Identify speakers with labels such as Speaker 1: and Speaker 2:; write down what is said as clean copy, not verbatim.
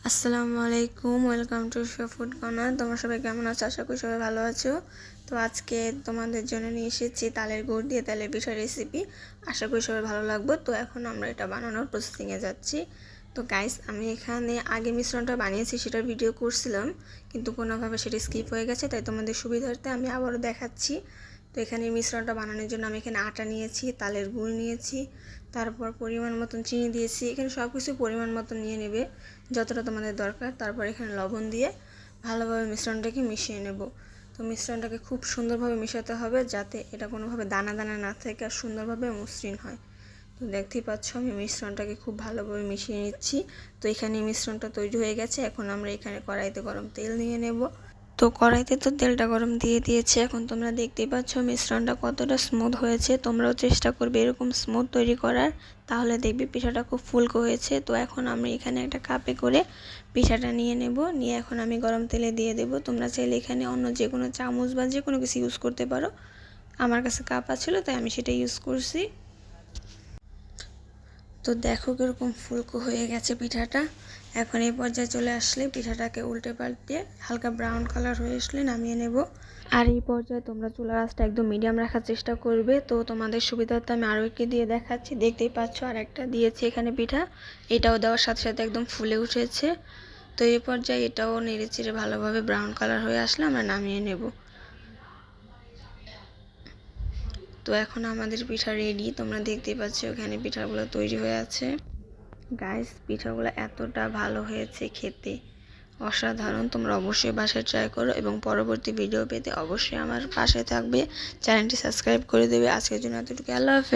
Speaker 1: আসসালামু আলাইকুম, welcome to show food corner. তোমরা সবাই কেমন আছো? আশা করি সবাই ভালো আছো। তো আজকে তোমাদের জন্য নিয়ে এসেছি তালের গুড় দিয়ে তালের পিঠা রেসিপি। আশা করি সবাই ভালো লাগবে। তো এখন আমরা এটা বানানোর প্রসেসিংয়ে যাচ্ছি। তো গাইস, আমি এখানে আগে মিশ্রণটা বানিয়েছি, সেটার ভিডিও করছিলাম, কিন্তু কোনোভাবে সেটা স্কিপ হয়ে গেছে, তাই তোমাদের সুবিধার্থে আমি আবারও দেখাচ্ছি। তো এখানে মিশ্রণটা বানানোর জন্য আমি এখানে আটা নিয়েছি, তালের গুড় নিয়েছি, তারপর পরিমাণ মতন চিনি দিয়েছি। এখানে সব কিছু পরিমাণ মতন নিয়ে নেবে, যতটা তোমাদের দরকার। তারপর এখানে লবণ দিয়ে ভালোভাবে মিশ্রণটাকে মিশিয়ে নেব। তো মিশ্রণটাকে খুব সুন্দরভাবে মেশাতে হবে, যাতে এটা কোনোভাবে দানা দানা না থাকে আর সুন্দরভাবে মসৃণ হয়। তো দেখতেই পাচ্ছ আমি মিশ্রণটাকে খুব ভালোভাবে মিশিয়ে নিচ্ছি। তো এখানে মিশ্রণটা তৈরি হয়ে গেছে। এখন আমরা এখানে কড়াইতে গরম তেল নিয়ে নেব। তো কড়াইতে তো তেলটা গরম দিয়ে দিয়েছে। এখন তোমরা দেখতেই পাচ্ছ মিশ্রণটা কতটা স্মুথ হয়েছে। তোমরাও চেষ্টা করবে এরকম স্মুথ তৈরি করার, তাহলে দেখবে পিঠাটা খুব ফুলকো হয়েছে। তো এখন আমি এখানে একটা কাপে করে পিঠাটা নিয়ে নেব। নিয়ে এখন আমি গরম তেলে দিয়ে দেব। তোমরা চাইলে এখানে অন্য যে কোনো চামচ বা যে কোনো কিছু ইউজ করতে পারো। আমার কাছে কাপ ছিল, তাই আমি সেটা ইউজ করছি। তো দেখো কীরকম ফুলকো হয়ে গেছে পিঠাটা। এখন এই পর্যায়ে চলে আসলে পিঠাটাকে উল্টে পাল্টে হালকা ব্রাউন কালার হয়ে আসলে নামিয়ে নেব। আর এই পর্যায়ে তোমরা চুলার আঁচটা একদম মিডিয়াম রাখার চেষ্টা করবে। তো তোমাদের সুবিধার্থে আমি আরও একটি দিয়ে দেখাচ্ছি। দেখতেই পাচ্ছ আর একটা দিয়েছি এখানে পিঠা, এটাও দেওয়ার সাথে সাথে একদম ফুলে উঠেছে। তো এই পর্যায়ে এটাও নেড়ে চেড়ে ভালোভাবে ব্রাউন কালার হয়ে আসলে আমরা নামিয়ে নেব। তো এখন আমাদের পিঠা রেডি। তোমরা দেখতেই পাচ্ছ এখানে পিঠাগুলো তৈরি হয়ে আছে। গাইস, পিঠাগুলো এতটা ভালো হয়েছে খেতে, অসাধারণ। তোমরা অবশ্যই বাসায় ট্রাই করো এবং পরবর্তী ভিডিও পেতে অবশ্যই আমার পাশে থাকবে। চ্যানেলটি সাবস্ক্রাইব করে দেবে। আজকের জন্য এতটুকু। আল্লাহ হাফেজ।